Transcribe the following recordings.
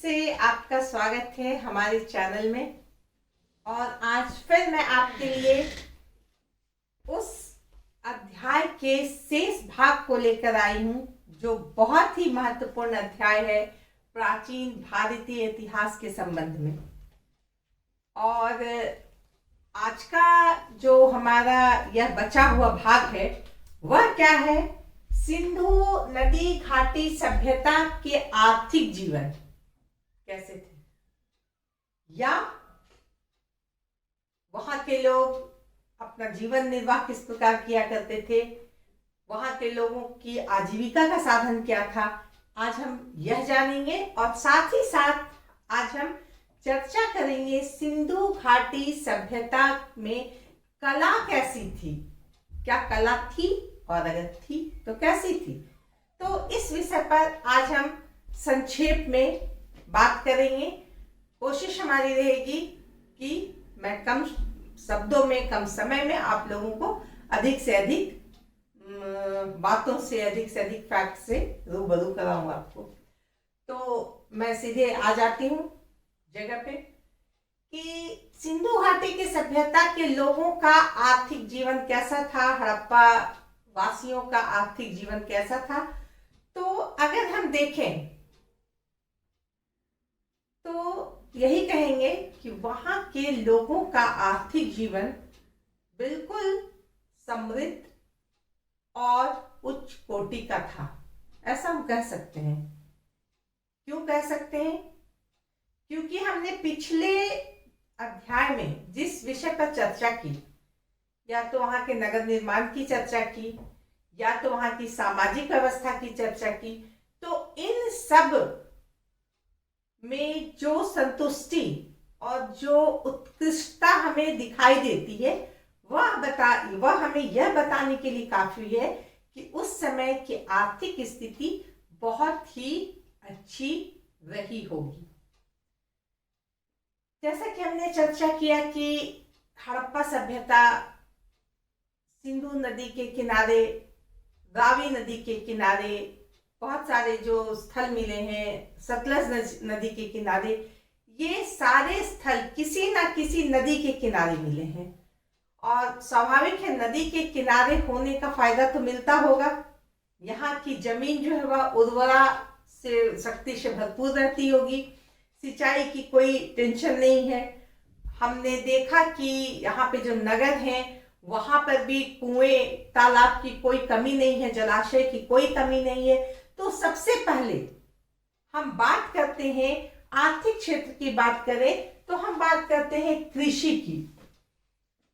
से आपका स्वागत है हमारे चैनल में। और आज फिर मैं आपके लिए उस अध्याय के शेष भाग को लेकर आई हूं जो बहुत ही महत्वपूर्ण अध्याय है प्राचीन भारतीय इतिहास के संबंध में। और आज का जो हमारा यह बचा हुआ भाग है वह क्या है? सिंधु नदी घाटी सभ्यता के आर्थिक जीवन कैसे थे, या वहां के लोग अपना जीवन निर्वाह किस प्रकार किया करते थे, वहां के लोगों की आजीविका का साधन क्या था। आज हम यह जानेंगे और साथ ही साथ आज हम चर्चा करेंगे सिंधु घाटी सभ्यता में कला कैसी थी, क्या कला थी और अगर थी तो कैसी थी। तो इस विषय पर आज हम संक्षेप में बात करेंगे। कोशिश हमारी रहेगी कि मैं कम शब्दों में कम समय में आप लोगों को अधिक से अधिक बातों से अधिक फैक्ट से रूबरू कराऊं आपको। तो मैं सीधे आ जाती हूँ जगह पे कि सिंधु घाटी की सभ्यता के लोगों का आर्थिक जीवन कैसा था, हड़प्पा वासियों का आर्थिक जीवन कैसा था। तो अगर हम देखें तो यही कहेंगे कि वहां के लोगों का आर्थिक जीवन बिल्कुल समृद्ध और उच्च कोटि का था, ऐसा हम कह सकते हैं। क्यों कह सकते हैं? क्योंकि हमने पिछले अध्याय में जिस विषय पर चर्चा की, या तो वहां के नगर निर्माण की चर्चा की या तो वहां की सामाजिक व्यवस्था की चर्चा की, तो इन सब में जो संतुष्टि और जो उत्कृष्टता हमें दिखाई देती है वह हमें यह बताने के लिए काफी है कि उस समय की आर्थिक स्थिति बहुत ही अच्छी रही होगी। जैसा कि हमने चर्चा किया कि हड़प्पा सभ्यता सिंधु नदी के किनारे, रावी नदी के किनारे बहुत सारे जो स्थल मिले हैं, सतलज नदी के किनारे, ये सारे स्थल किसी ना किसी नदी के किनारे मिले हैं। और स्वाभाविक है, नदी के किनारे होने का फायदा तो मिलता होगा। यहाँ की जमीन जो है वह उर्वरा से शक्ति से भरपूर रहती होगी, सिंचाई की कोई टेंशन नहीं है। हमने देखा कि यहाँ पे जो नगर हैं वहां पर भी कुएं तालाब की कोई कमी नहीं है, जलाशय की कोई कमी नहीं है। तो सबसे पहले हम बात करते हैं, आर्थिक क्षेत्र की बात करें तो हम बात करते हैं कृषि की।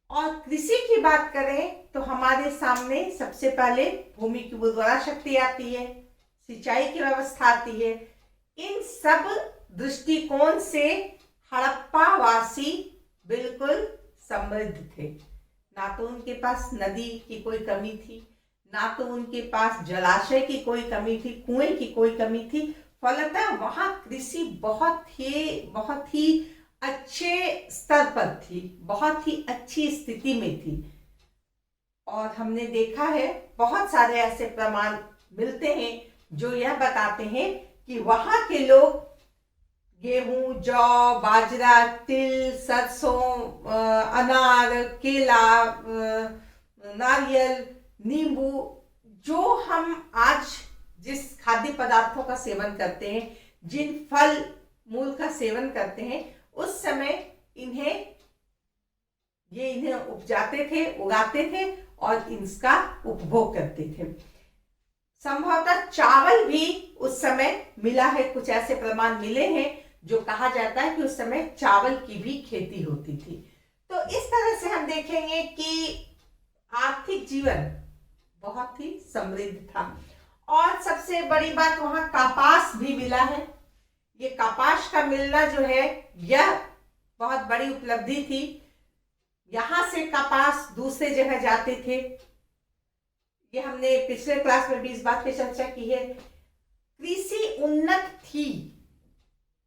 और कृषि की बात करें तो हमारे सामने सबसे पहले भूमि की उर्वरा शक्ति आती है, सिंचाई की व्यवस्था आती है। इन सब दृष्टिकोण से हड़प्पा वासी बिल्कुल समृद्ध थे। ना तो उनके पास नदी की कोई कमी थी, ना तो उनके पास जलाशय की कोई कमी थी, कुएं की कोई कमी थी। फलतः वहां कृषि बहुत ही अच्छे स्तर पर थी, बहुत ही अच्छी स्थिति में थी। और हमने देखा है बहुत सारे ऐसे प्रमाण मिलते हैं जो यह बताते हैं कि वहां के लोग गेहूं, जौ, बाजरा, तिल, सरसों, अनार, केला, नारियल, नींबू, जो हम आज जिस खाद्य पदार्थों का सेवन करते हैं, जिन फल मूल का सेवन करते हैं, उस समय इन्हें उपजाते थे, उगाते थे और इसका उपभोग करते थे। संभवतः चावल भी उस समय मिला है, कुछ ऐसे प्रमाण मिले हैं जो कहा जाता है कि उस समय चावल की भी खेती होती थी। तो इस तरह से हम देखेंगे कि आर्थिक जीवन बहुत ही समृद्ध था। और सबसे बड़ी बात, वहां कपास भी मिला है। ये कपास का मिलना जो है यह बहुत बड़ी उपलब्धि थी। यहां से कपास दूसरे जगह जाते थे। ये हमने पिछले क्लास में भी इस बात पे चर्चा की है। कृषि उन्नत थी,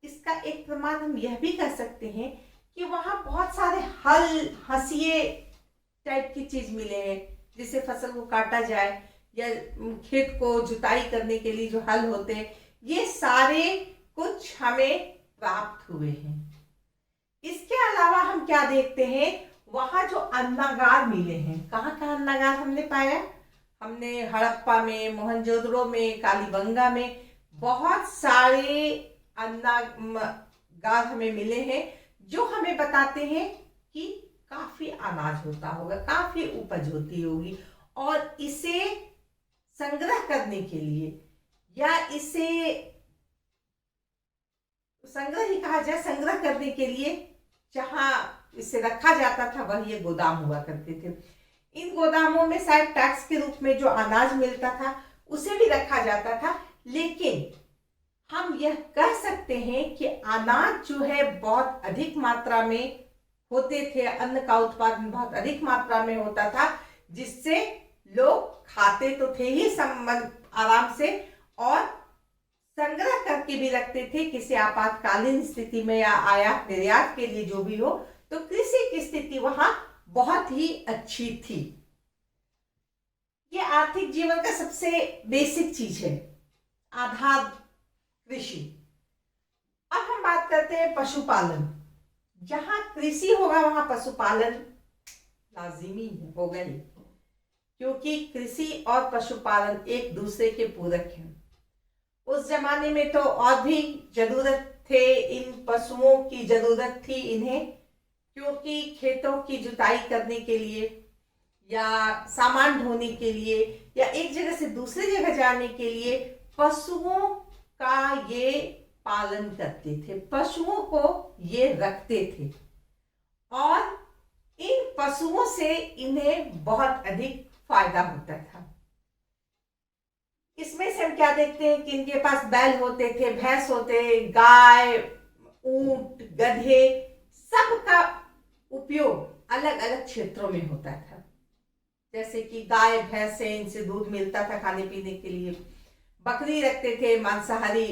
इसका एक प्रमाण हम यह भी कह सकते हैं कि वहां बहुत सारे हल, हंसिए टाइप की चीज मिले हैं, जिससे फसल को काटा जाए या खेत को जुताई करने के लिए जो हल होते हैं, ये सारे कुछ हमें प्राप्त हुए हैं। इसके अलावा हम क्या देखते हैं, वहां जो अन्नागार मिले हैं, कहाँ कहाँ अन्नागार हमने पाया, हमने हड़प्पा में, मोहनजोदड़ो में, कालीबंगा में बहुत सारे अन्नागार हमें मिले हैं, जो हमें बताते हैं कि काफी अनाज होता होगा, काफी उपज होती होगी, और इसे संग्रह करने के लिए, या इसे संग्रह ही कहा जाए, संग्रह करने के लिए जहां इसे रखा जाता था वह ये गोदाम हुआ करते थे। इन गोदामों में शायद टैक्स के रूप में जो अनाज मिलता था उसे भी रखा जाता था, लेकिन हम यह कह सकते हैं कि अनाज जो है बहुत अधिक मात्रा में होते थे, अन्न का उत्पादन बहुत अधिक मात्रा में होता था, जिससे लोग खाते तो थे ही आराम से, और संग्रह करके भी रखते थे किसी आपातकालीन स्थिति में या आयात निर्यात के लिए जो भी हो। तो कृषि की स्थिति वहां बहुत ही अच्छी थी। ये आर्थिक जीवन का सबसे बेसिक चीज है, आधार कृषि। अब हम बात करते हैं पशुपालन। जहां कृषि होगा वहां पशुपालन लाजिमी होगा ही, क्योंकि कृषि और पशुपालन एक दूसरे के पूरक हैं। उस जमाने में तो और भी जरूरत थे, इन पशुओं की जरूरत थी इन्हें, क्योंकि खेतों की जुताई करने के लिए या सामान ढोने के लिए या एक जगह से दूसरी जगह जाने के लिए पशुओं का ये पालन करते थे, पशुओं को ये रखते थे, और इन पशुओं से इन्हें बहुत अधिक फायदा होता था। इसमें से हम क्या देखते हैं कि इनके पास बैल होते थे, भैंस होते, गाय, ऊंट, गधे, सबका उपयोग अलग अलग क्षेत्रों में होता था। जैसे कि गाय भैंस से इनसे दूध मिलता था खाने पीने के लिए, बकरी रखते थे, मांसाहारी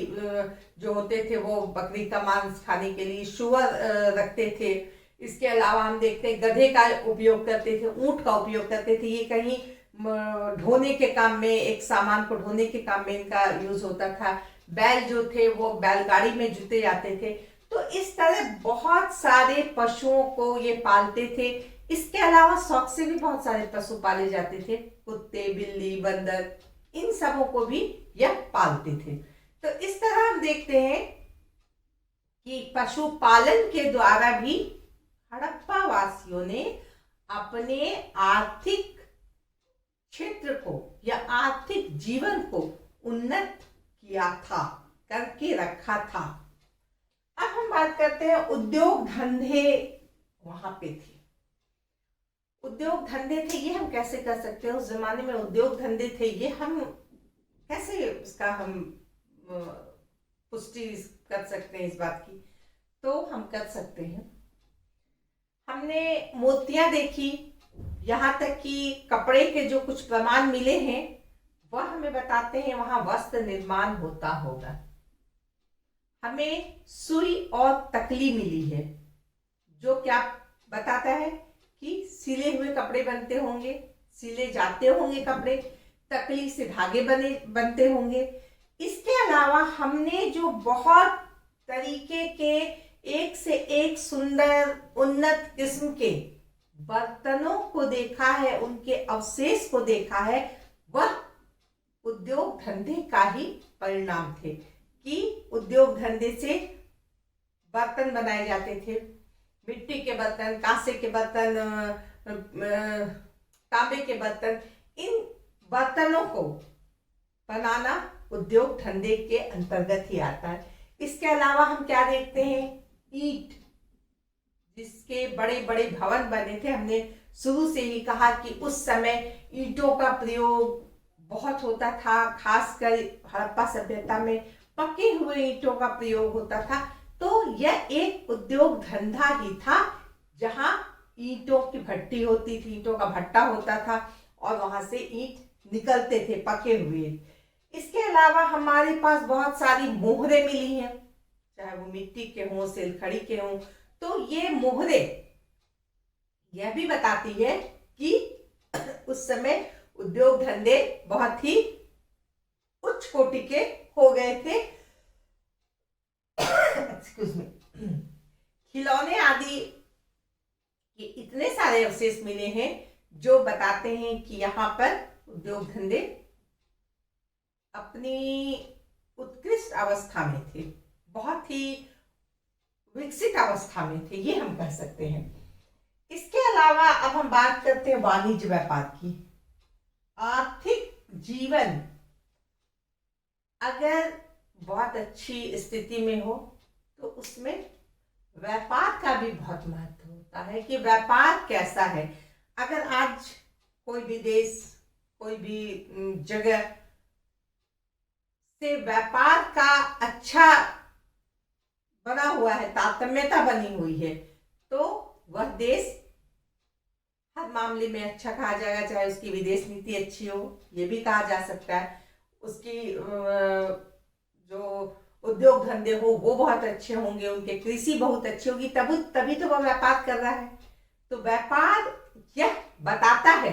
जो होते थे वो बकरी का मांस खाने के लिए, सुअर रखते थे। इसके अलावा हम देखते हैं गधे का उपयोग करते थे, ऊंट का उपयोग करते थे, ये कहीं ढोने के काम में, एक सामान को ढोने के काम में इनका यूज होता था। बैल जो थे वो बैलगाड़ी में जुते जाते थे। तो इस तरह बहुत सारे पशुओं को ये पालते थे। इसके अलावा शौक से भी बहुत सारे पशु पाले जाते थे, कुत्ते, बिल्ली, बंदर, इन सबों को भी यह पालते थे। तो इस तरह हम देखते हैं कि पशुपालन के द्वारा भी हड़प्पा वासियों ने अपने आर्थिक क्षेत्र को या आर्थिक जीवन को उन्नत किया था, करके रखा था। अब हम बात करते हैं उद्योग धंधे वहां पे थे। उद्योग धंधे थे, ये हम कैसे कर सकते हैं, उस जमाने में उद्योग धंधे थे, ये हम कैसे उसका हम पुष्टि कर सकते हैं इस बात की। तो हम कर सकते हैं, हमने मूर्तियां देखी, यहाँ तक कि कपड़े के जो कुछ प्रमाण मिले हैं वह हमें बताते हैं वहां वस्त्र निर्माण होता होगा। हमें सुई और तकली मिली है, जो क्या बताता है कि सिले हुए कपड़े बनते होंगे, सिले जाते होंगे कपड़े, तकली से धागे बनते होंगे। इसके अलावा हमने जो बहुत तरीके के एक से एक सुंदर उन्नत किस्म के बर्तनों को देखा है, उनके अवशेष को देखा है, वह उद्योग धंधे का ही परिणाम थे कि उद्योग धंधे से बर्तन बनाए जाते थे, मिट्टी के बर्तन, कांसे के बर्तन, तांबे के बर्तन। इन बर्तनों को बनाना उद्योग धंधे के अंतर्गत ही आता है। इसके अलावा हम क्या देखते हैं, ईंट, जिसके बड़े बड़े भवन बने थे। हमने शुरू से ही कहा कि उस समय ईंटों का प्रयोग बहुत होता था, खासकर हड़प्पा सभ्यता में पके हुए ईंटों का प्रयोग होता था। तो यह एक उद्योग धंधा ही था, जहां ईंटों की भट्टी होती थी, ईंटों का भट्टा होता था और वहां से ईंट निकलते थे पके हुए। इसके अलावा हमारे पास बहुत सारी मोहरें मिली हैं, चाहे वो मिट्टी के हों, सिलखड़ी के हों। तो ये मोहरे यह भी बताती है कि उस समय उद्योग धंधे बहुत ही उच्च कोटि के हो गए थे। एक्सक्यूज मी, खिलौने आदि के इतने सारे अवशेष मिले हैं जो बताते हैं कि यहाँ पर उद्योग धंधे अपनी उत्कृष्ट अवस्था में थे, बहुत ही विकसित अवस्था में थे, ये हम कह सकते हैं। इसके अलावा अब हम बात करते हैं वाणिज्य व्यापार की। आर्थिक जीवन अगर बहुत अच्छी स्थिति में हो तो उसमें व्यापार का भी बहुत महत्व होता है कि व्यापार कैसा है। अगर आज कोई भी देश, कोई भी जगह से व्यापार का अच्छा बना हुआ है, तारतम्यता बनी हुई है, तो वह देश हर मामले में अच्छा कहा जाएगा। चाहे उसकी विदेश नीति अच्छी हो, ये भी कहा जा सकता है, उसकी जो उद्योग धंधे हो वो बहुत अच्छे होंगे, उनके कृषि बहुत अच्छी होगी, तभी तो वह व्यापार कर रहा है। तो व्यापार यह बताता है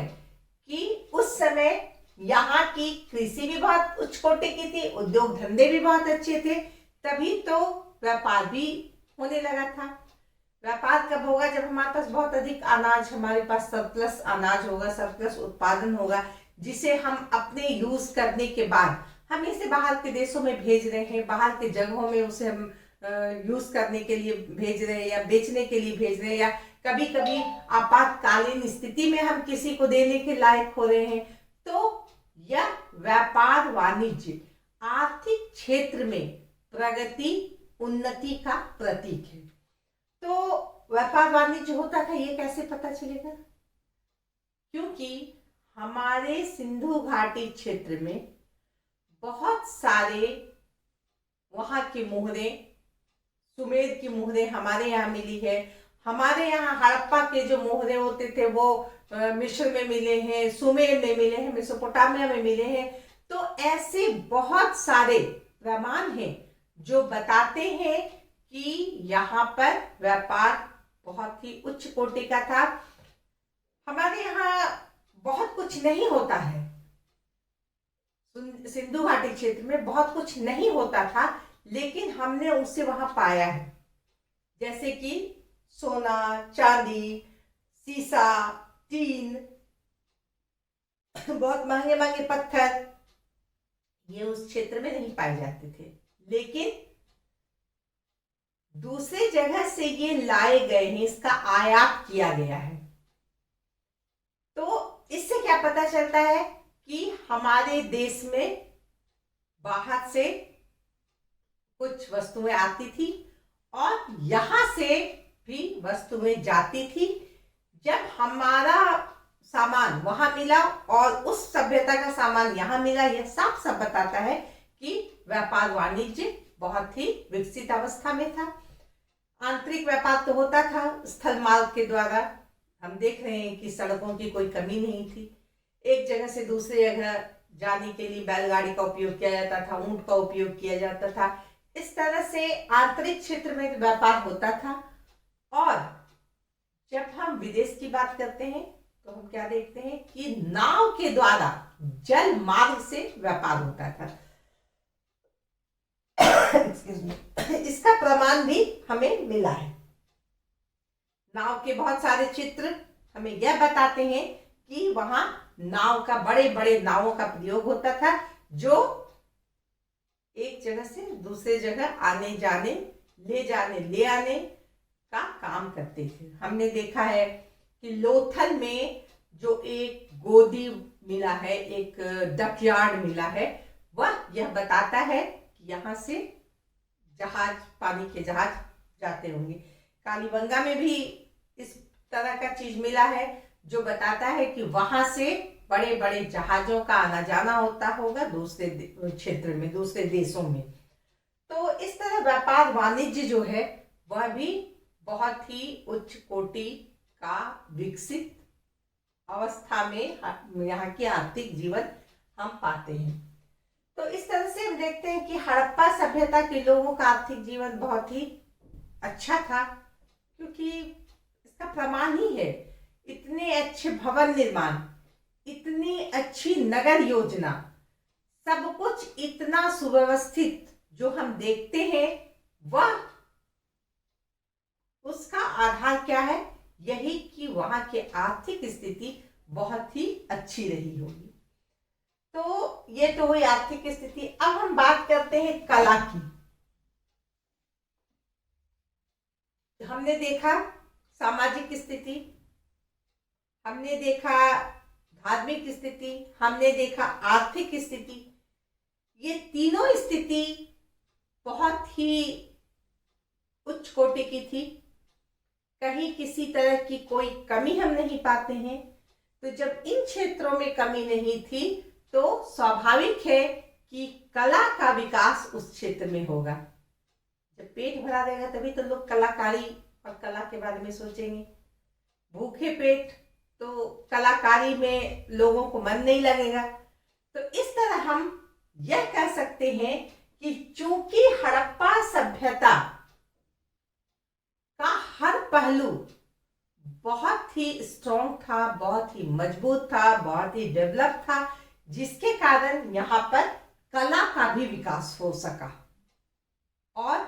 कि उस समय यहाँ की कृषि भी बहुत उच्च कोटि की थी, उद्योग धंधे भी बहुत अच्छे थे, तभी तो व्यापार भी होने लगा था। व्यापार कब होगा? जब हमारे पास बहुत अधिक अनाज, हमारे पास सरप्लस अनाज होगा, सरप्लस उत्पादन होगा, जिसे हम अपने यूज करने के बाद हम इसे बाहर के देशों में भेज रहे हैं, बाहर के जगहों में उसे हम यूज करने के लिए भेज रहे हैं या बेचने के लिए भेज रहे हैं, या कभी कभी आपातकालीन स्थिति में हम किसी को देने के लायक हो रहे हैं। तो यह व्यापार वाणिज्य आर्थिक क्षेत्र में प्रगति, उन्नति का प्रतीक है। तो व्यापार वाणिज्य होता था, ये कैसे पता चलेगा? क्योंकि हमारे सिंधु घाटी क्षेत्र में बहुत सारे वहां की मुहरें, सुमेर की मुहरें हमारे यहाँ मिली है। हमारे यहाँ हड़प्पा के जो मोहरे होते थे वो मिस्र में मिले हैं, सुमेर में मिले हैं, मेसोपोटामिया में मिले हैं। तो ऐसे बहुत सारे प्रमाण हैं जो बताते हैं कि यहाँ पर व्यापार बहुत ही उच्च कोटि का था। हमारे यहाँ बहुत कुछ नहीं होता है, सिंधु घाटी क्षेत्र में बहुत कुछ नहीं होता था, लेकिन हमने उसे वहां पाया है, जैसे कि सोना, चांदी, सीसा, टीन, बहुत महंगे महंगे पत्थर, ये उस क्षेत्र में नहीं पाए जाते थे, लेकिन दूसरे जगह से ये लाए गए हैं, इसका आयात किया गया है। तो इससे क्या पता चलता है कि हमारे देश में बाहर से कुछ वस्तुएं आती थी और यहां से भी वस्तुएं जाती थी। जब हमारा सामान वहां मिला और उस सभ्यता का सामान यहां मिला, यह साफ साफ बताता है कि व्यापार वाणिज्य बहुत ही विकसित अवस्था में था। आंतरिक व्यापार तो होता था स्थल मार्ग के द्वारा। हम देख रहे हैं कि सड़कों की कोई कमी नहीं थी। एक जगह से दूसरी जगह जाने के लिए बैलगाड़ी का उपयोग किया जाता था, ऊंट का उपयोग किया जाता था। इस तरह से आंतरिक क्षेत्र में व्यापार होता था। और जब हम विदेश की बात करते हैं तो हम क्या देखते हैं कि नाव के द्वारा जल मार्ग से व्यापार होता था। इसका प्रमाण भी हमें मिला है। नाव के बहुत सारे चित्र हमें यह बताते हैं कि वहां नाव का, बड़े बड़े नावों का प्रयोग होता था, जो एक जगह से दूसरे जगह आने जाने, ले जाने, ले आने का काम करते थे। हमने देखा है कि लोथल में जो एक गोदी मिला है, एक डकयार्ड मिला है, वह यह बताता है कि यहाँ से जहाज, पानी के जहाज जाते होंगे। कालीबंगा में भी इस तरह का चीज मिला है जो बताता है कि वहां से बड़े बड़े जहाजों का आना जाना होता होगा दूसरे क्षेत्र में, दूसरे देशों में। तो इस तरह व्यापार वाणिज्य जो है वह भी बहुत ही उच्च कोटि का विकसित अवस्था में यहाँ की आर्थिक जीवन हम पाते हैं। तो इस तरह से हम देखते हैं कि हड़प्पा सभ्यता के लोगों का आर्थिक जीवन बहुत ही अच्छा था, क्योंकि इसका प्रमाण ही है इतने अच्छे भवन निर्माण, इतनी अच्छी नगर योजना, सब कुछ इतना सुव्यवस्थित जो हम देखते हैं वह उसका आधार क्या है? यही कि वहां की आर्थिक स्थिति बहुत ही अच्छी रही होगी। तो ये तो हुई आर्थिक स्थिति। अब हम बात करते हैं कला की। हमने देखा सामाजिक स्थिति, हमने देखा धार्मिक स्थिति, हमने देखा आर्थिक स्थिति। ये तीनों स्थिति बहुत ही उच्च कोटि की थी, कहीं किसी तरह की कोई कमी हम नहीं पाते हैं। तो जब इन क्षेत्रों में कमी नहीं थी तो स्वाभाविक है कि कला का विकास उस क्षेत्र में होगा। जब पेट भरा रहेगा तभी तो लोग कलाकारी और कला के बारे में सोचेंगे। भूखे पेट तो कलाकारी में लोगों को मन नहीं लगेगा। तो इस तरह हम यह कह सकते हैं कि चूंकि हड़प्पा सभ्यता का हर पहलू बहुत ही स्ट्रॉन्ग था, बहुत ही मजबूत था, बहुत ही डेवलप था, जिसके कारण यहाँ पर कला का भी विकास हो सका। और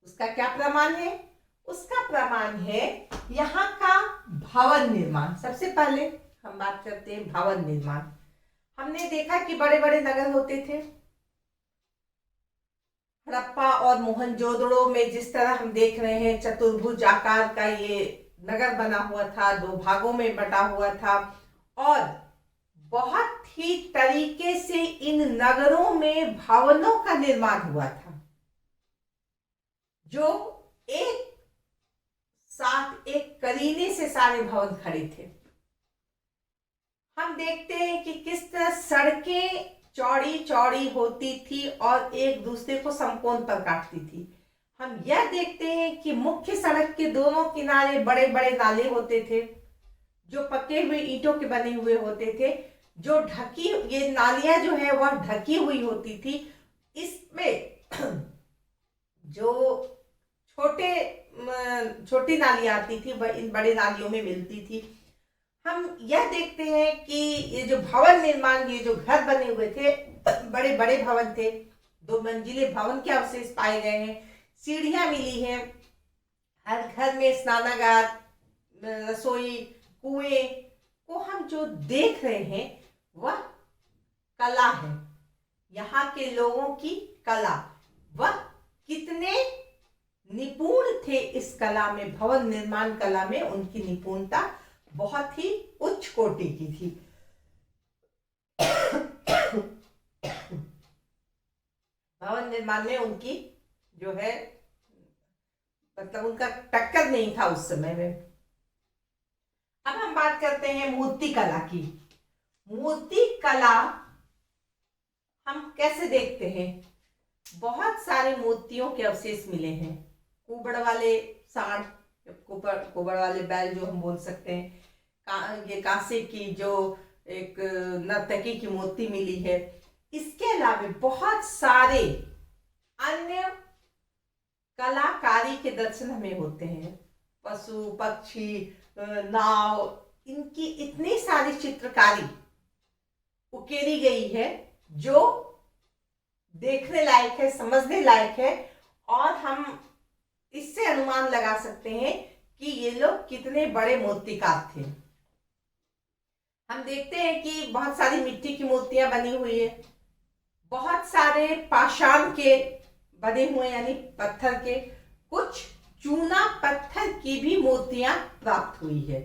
उसका क्या प्रमाण है? उसका प्रमाण है यहाँ का भवन निर्माण। सबसे पहले हम बात करते हैं भवन निर्माण। हमने देखा कि बड़े बड़े नगर होते थे। हड़प्पा और मोहनजोदड़ो में जिस तरह हम देख रहे हैं चतुर्भुज आकार का ये नगर बना हुआ था, 2 भागों में बटा हुआ था, और बहुत ही तरीके से इन नगरों में भवनों का निर्माण हुआ था, जो एक साथ एक करीने से सारे भवन खड़े थे। हम देखते हैं कि किस तरह सड़कें चौड़ी चौड़ी होती थी और एक दूसरे को समकोण पर काटती थी। हम यह देखते हैं कि मुख्य सड़क के दोनों किनारे बड़े बड़े नाले होते थे, जो पके हुए ईंटों के बने हुए होते थे, जो ढकी, ये नालियां जो है वह ढकी हुई होती थी। इसमें जो छोटी नालियां आती थी वह इन बड़ी नालियों में मिलती थी। हम यह देखते हैं कि ये जो भवन निर्माण, ये जो घर बने हुए थे, बड़े बड़े भवन थे, 2 मंजिले भवन के अवशेष पाए गए हैं, सीढ़ियां मिली हैं, हर घर में स्नानागार, रसोई, कुएं को हम जो देख रहे हैं वह कला है। यहाँ के लोगों की कला, वह कितने निपुण थे इस कला में, भवन निर्माण कला में उनकी निपुणता बहुत ही उच्च कोटि की थी। भवन निर्माण में उनकी जो है, मतलब उनका टक्कर नहीं था उस समय में। अब हम बात करते हैं मूर्ति कला की। मूर्ति कला हम कैसे देखते हैं? बहुत सारे मूर्तियों के अवशेष मिले हैं। कुबड़ वाले सांड, कुबड़ वाले बैल जो हम बोल सकते हैं, ये कांसे की जो एक नर्तकी की मूर्ति मिली है। इसके अलावा बहुत सारे अन्य कलाकारी के दर्शन हमें होते हैं। पशु, पक्षी, नाव, इनकी इतनी सारी चित्रकारी उकेरी गई है जो देखने लायक है, समझने लायक है, और हम इससे अनुमान लगा सकते हैं कि ये लोग कितने बड़े मूर्तिकार थे। हम देखते हैं कि बहुत सारी मिट्टी की मूर्तियां बनी हुई है, बहुत सारे पाषाण के बने हुए यानी पत्थर के, कुछ चूना पत्थर की भी मूर्तियां प्राप्त हुई है,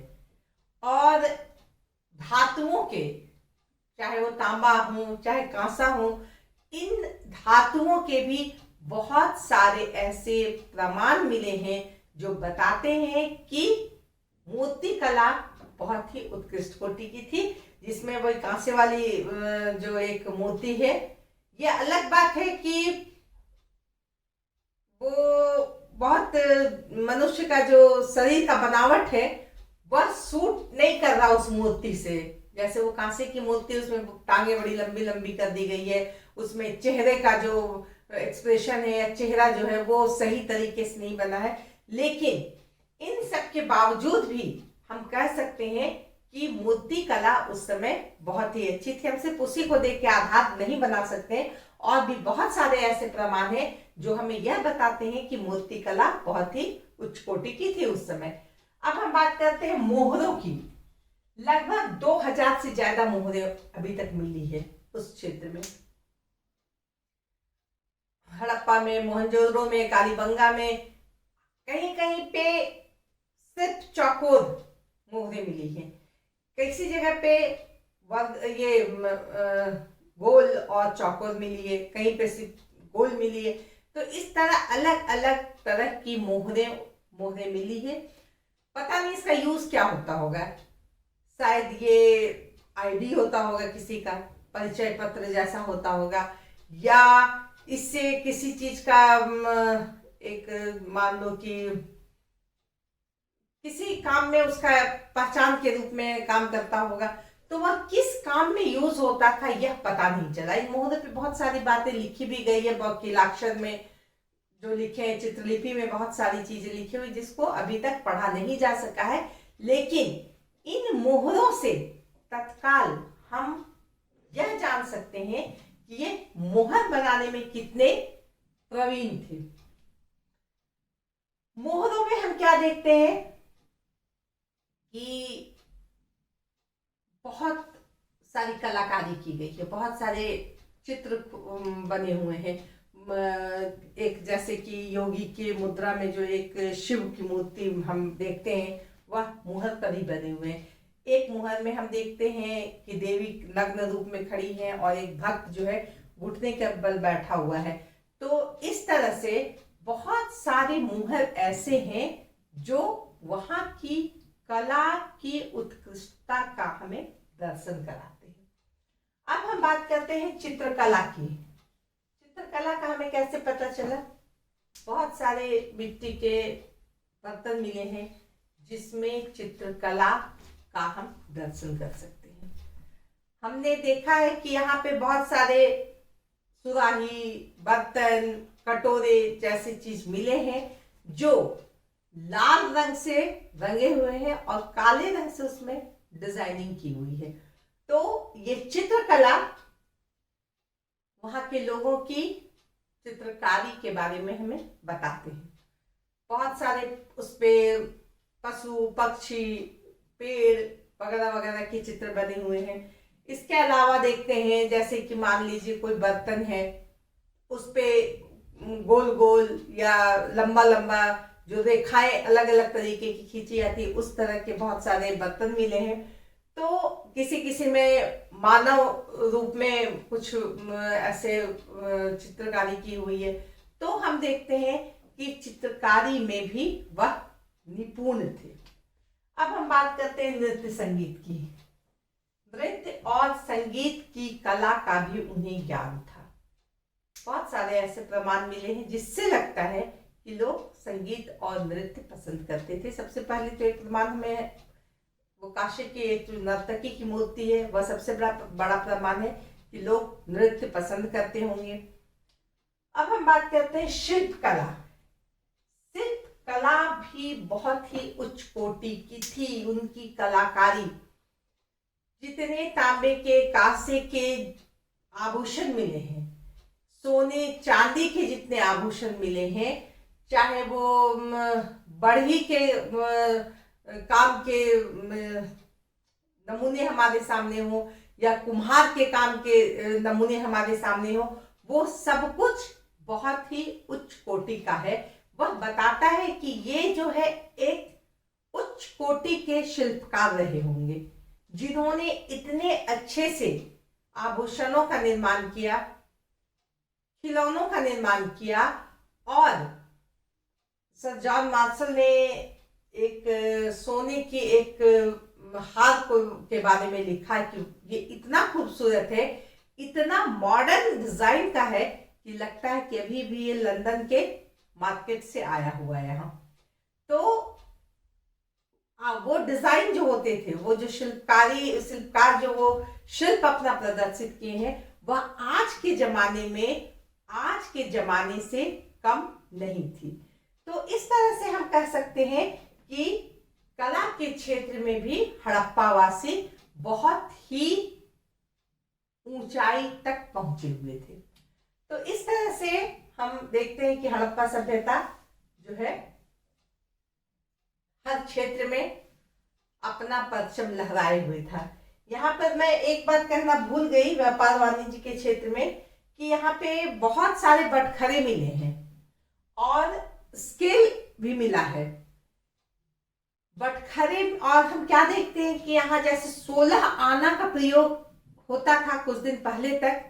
और धातुओं के, चाहे वो तांबा हो चाहे कांसा हो, इन धातुओं के भी बहुत सारे ऐसे प्रमाण मिले हैं जो बताते हैं कि मूर्ति कला बहुत ही उत्कृष्ट कोटि की थी। जिसमें वही कांसे वाली जो एक मूर्ति है, ये अलग बात है कि वो बहुत मनुष्य का जो शरीर का बनावट है वह सूट नहीं कर रहा उस मूर्ति से। जैसे वो कांसे की मूर्ति, उसमें टांगे बड़ी लंबी लंबी कर दी गई है, उसमें चेहरे का जो एक्सप्रेशन है या चेहरा जो है वो सही तरीके से नहीं बना है। लेकिन इन सब के बावजूद भी हम कह सकते हैं कि मूर्ति कला उस समय बहुत ही अच्छी थी। हम सिर्फ उसी को देख के आधार नहीं बना सकते, और भी बहुत सारे ऐसे प्रमाण हैं जो हमें यह बताते हैं कि मूर्ति कला बहुत ही उच्च कोटि की थी उस समय। अब हम बात करते हैं मोहरों की। लगभग 2000 से ज्यादा मोहरें अभी तक मिली है उस क्षेत्र में। हड़प्पा में, मोहनजोदड़ो में, कालीबंगा में, कहीं कहीं पे सिर्फ चौकोर मोहरें मिली हैं। किसी जगह पे गोल और चौकोर मिली है, कहीं पे सिर्फ गोल मिली है। तो इस तरह अलग अलग तरह की मोहरें मिली है। पता नहीं इसका यूज क्या होता होगा। शायद ये आईडी होता होगा, किसी का परिचय पत्र जैसा होता होगा, या इससे किसी चीज का एक मान लो कि किसी काम में उसका पहचान के रूप में काम करता होगा। तो वह किस काम में यूज होता था यह पता नहीं चला। इन मोहरे पे बहुत सारी बातें लिखी भी गई है, किलाक्षर में जो लिखे हैं, चित्रलिपि में बहुत सारी चीजें लिखी हुई जिसको अभी तक पढ़ा नहीं जा सका है। लेकिन इन मोहरों से तत्काल हम यह जान सकते हैं कि ये मोहर बनाने में कितने प्रवीण थे। मोहरों में हम क्या देखते हैं कि बहुत सारी कलाकारी की गई है, बहुत सारे चित्र बने हुए हैं। एक जैसे कि योगी के मुद्रा में जो एक शिव की मूर्ति हम देखते हैं, वह मुहर पर ही बने हुए हैं। एक मुहर में हम देखते हैं कि देवी नग्न रूप में खड़ी है और एक भक्त जो है घुटने के बल बैठा हुआ है। तो इस तरह से बहुत सारे मुहर ऐसे हैं जो वहां की कला की उत्कृष्टता का हमें दर्शन कराते हैं। अब हम बात करते हैं चित्रकला की। चित्रकला का हमें कैसे पता चला? बहुत सारे मिट्टी के बर्तन मिले हैं जिसमें चित्रकला का हम दर्शन कर सकते हैं। हमने देखा है कि यहाँ पे बहुत सारे सुराही, बर्तन, कटोरे जैसे चीज मिले हैं जो लाल रंग से रंगे हुए हैं और काले रंग से उसमें डिजाइनिंग की हुई है। तो ये चित्रकला वहां के लोगों की चित्रकारी के बारे में हमें बताते हैं। बहुत सारे उसपे पशु, पक्षी, पेड़ वगैरह वगैरह के चित्र बने हुए हैं। इसके अलावा देखते हैं जैसे कि मान लीजिए कोई बर्तन है, उसपे गोल गोल या लंबा लंबा जो रेखाएं अलग अलग तरीके की खींची जाती है, उस तरह के बहुत सारे बर्तन मिले हैं। तो किसी किसी में मानव रूप में कुछ ऐसे चित्रकारी की हुई है। तो हम देखते हैं कि चित्रकारी में भी वह निपुण थे। अब हम बात करते हैं नृत्य संगीत की। नृत्य और संगीत की कला का भी उन्हें ज्ञान था। बहुत सारे ऐसे प्रमाण मिले हैं जिससे लगता है कि लोग संगीत और नृत्य पसंद करते थे। सबसे पहले तो एक प्रमाण हमें वो काशी की एक नर्तकी की मूर्ति है, वह सबसे बड़ा प्रमाण है कि लोग नृत्य पसंद करते होंगे। अब हम बात करते हैं शिल्प कला। शिल्प कला भी बहुत ही उच्च कोटि की थी। उनकी कलाकारी, जितने तांबे के, कांसे के आभूषण मिले हैं, सोने चांदी के जितने आभूषण मिले हैं, चाहे वो बढ़ई के काम के नमूने हमारे सामने हो या कुम्हार के काम के नमूने हमारे सामने हो, वो सब कुछ बहुत ही उच्च कोटि का है। वह बताता है कि ये जो है एक उच्च कोटि के शिल्पकार रहे होंगे जिन्होंने इतने अच्छे से आभूषणों का निर्माण किया, खिलौनों का निर्माण किया। और सर जॉन मार्शल ने एक सोने की एक हार के बारे में लिखा कि ये इतना खूबसूरत है, इतना मॉडर्न डिजाइन का है कि लगता है कि अभी भी ये लंदन के मार्केट से आया हुआ है यहाँ। तो वो डिजाइन जो होते थे, वो जो शिल्पकार जो वो शिल्प अपना प्रदर्शित किए हैं, वह आज के जमाने से कम नहीं थी। तो इस तरह से हम कह सकते हैं कि कला के क्षेत्र में भी हड़प्पावासी बहुत ही ऊंचाई तक पहुंचे हुए थे। तो इस तरह से हम देखते हैं कि हड़प्पा सभ्यता जो है हर क्षेत्र में अपना परचम लहराए हुए था। यहाँ पर मैं एक बात कहना भूल गई, व्यापार वाणिज्य के क्षेत्र में, कि यहाँ पे बहुत सारे बटखरे मिले हैं और स्केल भी मिला है। बटखरे, और हम क्या देखते हैं कि यहाँ जैसे 16 आना का प्रयोग होता था कुछ दिन पहले तक।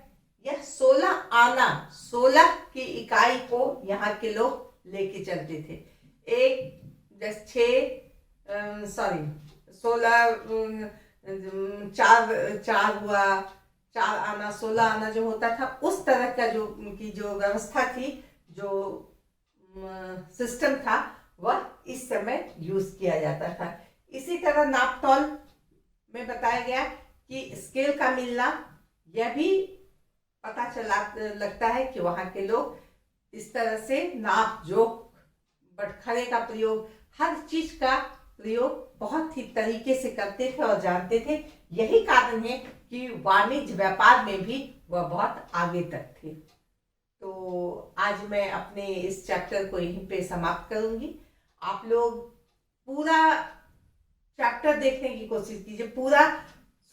यह 16 आना, 16 की इकाई को यहाँ के लोग लेके चलते थे। एक जैसे 16 चार हुआ, 4 आना, 16 आना जो होता था, उस तरह का जो व्यवस्था थी, जो सिस्टम था, वह इस समय यूज किया जाता था। इसी तरह नापतोल में बताया गया कि स्केल का मिलना, यह भी पता चला लगता है कि वहां के लोग इस तरह से नाप जोख, बटखरे का प्रयोग, हर चीज का प्रयोग बहुत ही तरीके से करते थे और जानते थे। यही कारण है कि वाणिज्य व्यापार में भी वह बहुत आगे तक थे। तो आज मैं अपने इस चैप्टर को यहीं पे समाप्त करूंगी। आप लोग पूरा चैप्टर देखने की कोशिश कीजिए, पूरा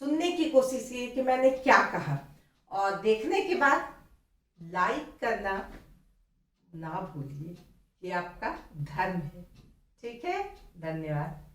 सुनने की कोशिश कीजिए कि मैंने क्या कहा, और देखने के बाद लाइक करना ना भूलिए, ये आपका धर्म है। ठीक है, धन्यवाद।